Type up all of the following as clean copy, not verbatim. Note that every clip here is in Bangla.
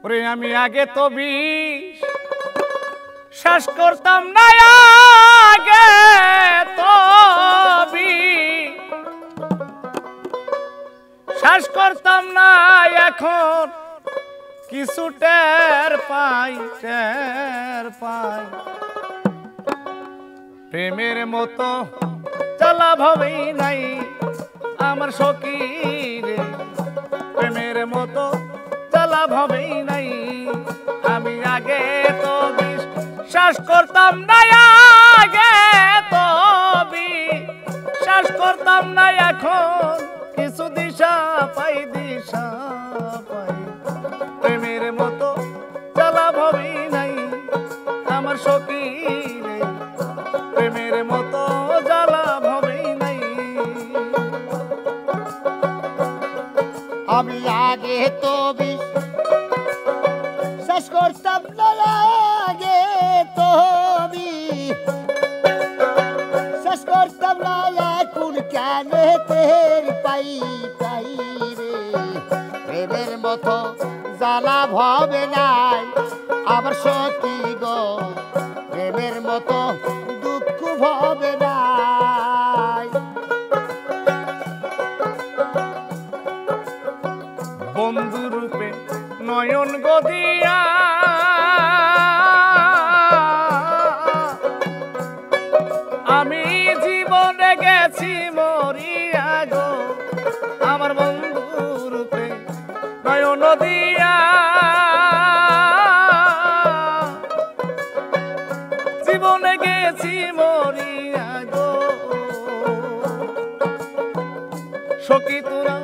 ওরে আমি আগে তো বিশ্বাস করতাম না, আগে তো বিশ্বাস করতাম না, এখন কিছু টের পাই প্রেমের মতো চালা ভাবেই নাই আমার সখী রে, প্রেমের মতো চালা ভাবেই নাই। আমি আগে তো বিশ্বাস করতাম না, আগে তো বিশ্বাস করতাম না, এখন কিছু দিশা পাই প্রেমের মতো চালা ভাবেই নাই আমার সখী রে, প্রেমের মতো জ্বালা ভাবেই নাই। আমি আগে তো বিশ্বাস করতাম না, আগে তো বিশ্বাস করতাম না, এখন কেন টের পাই রে, প্রেমের মতো জ্বালা ভাবে নাই আমার সখী গো, প্রেমের মতো দুঃখ ভাবে নাই। বন্ধু রূপে নয়ন গদিয়া আমি জীবনে গেছি মরিয়া গো, আমার বন্ধু রূপে নয়ন দিয়া জীবনে গেছি মরিয়া গো। সখী তোরা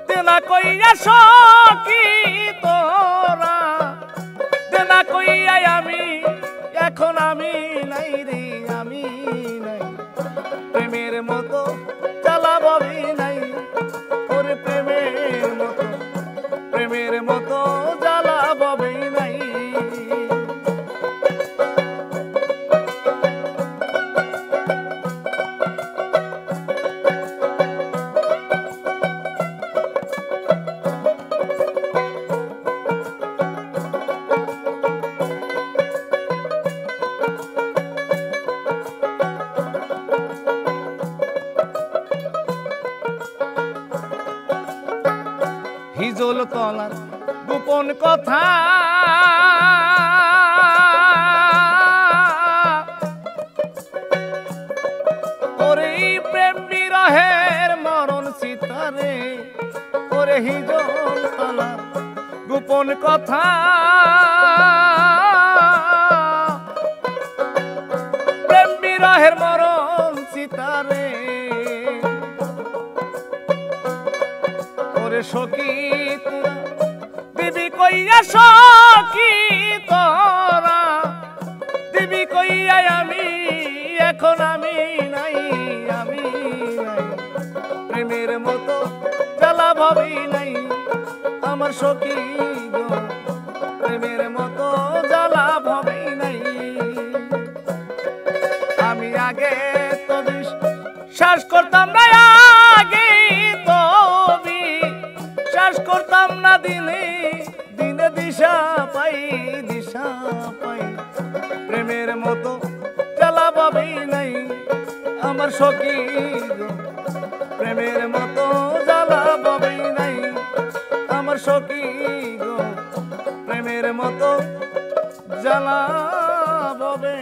দেনা কইয়া, সখী তোরা দেনা কইয়া, আমি এখন আমি নাই রে, আমি নাই প্রেমের মতো চালা ভাবি নাই, ওরে প্রেমের মতো জ্বালা ভাবি নাই। হিজল তলার গোপন কথা ওরে প্রেম বিরহের মরণ সিতারে, ওরে হিজল তলার গোপন কথা প্রেম বিরহের মরণ সিতারে, ওরে সখী তোরা দিবি কইয়া, সখী তোরা দিবি কইয়া, আমি এখন আমি নাই, আমি নাই প্রেমের মতো জ্বালা ভাবি নাই আমার সখী গো, প্রেমের মতো জ্বালা ভাবি নাই। আমি আগে তো বিশ্বাস করতাম না, আগে তো বিশ্বাস করতাম না, দিনে দিনে দিশা পাই প্রেমের মতো জ্বালা ভাবি নাই আমার সখী গো, প্রেমের মতো জ্বালা ভাবি নাই আমার সখী গো, প্রেমের মতো জ্বালা ভাবে।